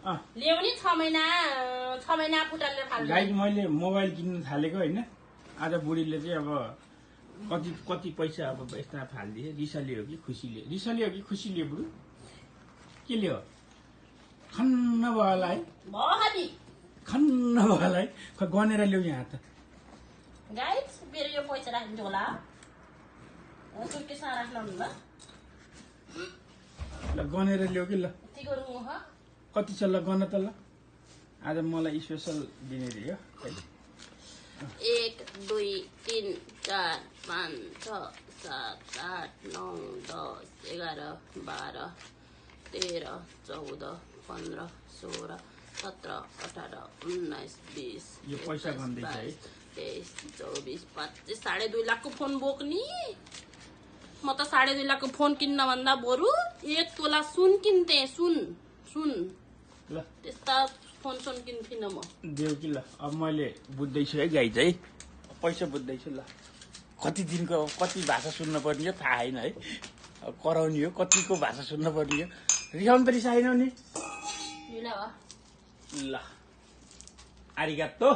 ल्याउने 6 महिना पुटालेर फाल्नु गाईको मैले मोबाइल किन्न थालेको होइन आज बुढीले चाहिँ अब कति पैसा अब यस्ता फालिदिए रिसाले हो कि खुसीले रिसाले हो कि खुसीले बुढी के ले हो खन्न भयो होला है खन्न भयो होला है खै गनेर ल्याउ यहाँ त गाइस मेरो यो पैसा राख्नु होला सुटकेसमा राख्नु ल ल गनेर ल्याउ कि ल के गरौँ ह कति छ ल गन त ल आज मलाई स्पेसल दिने दियो 1 2 3 4 5 6 7 8 9 10 11 12 13 14 15 16 17 18 19 20 यो पैसा गन्दै छ है 23 24 25 2.5 लाखको फोन बोक्नी म त 2.5 लाखको फोन किन्न भन्दा बरु 1 तोला सुन किन्थे सुन ल त्यस्ता फोन किन्थिन म देऊ कि ल अब मैले बुझ्दैछु है गाई चाहिँ पैसा बुझ्दैछु ल कति दिनको कति भाषा सुन्न पर्ने हो थाहा छैन है कराउने हो कतिको भाषा सुन्न पर्ने हो रिसाउनु त रिसाएनौ नि ल आरिगातो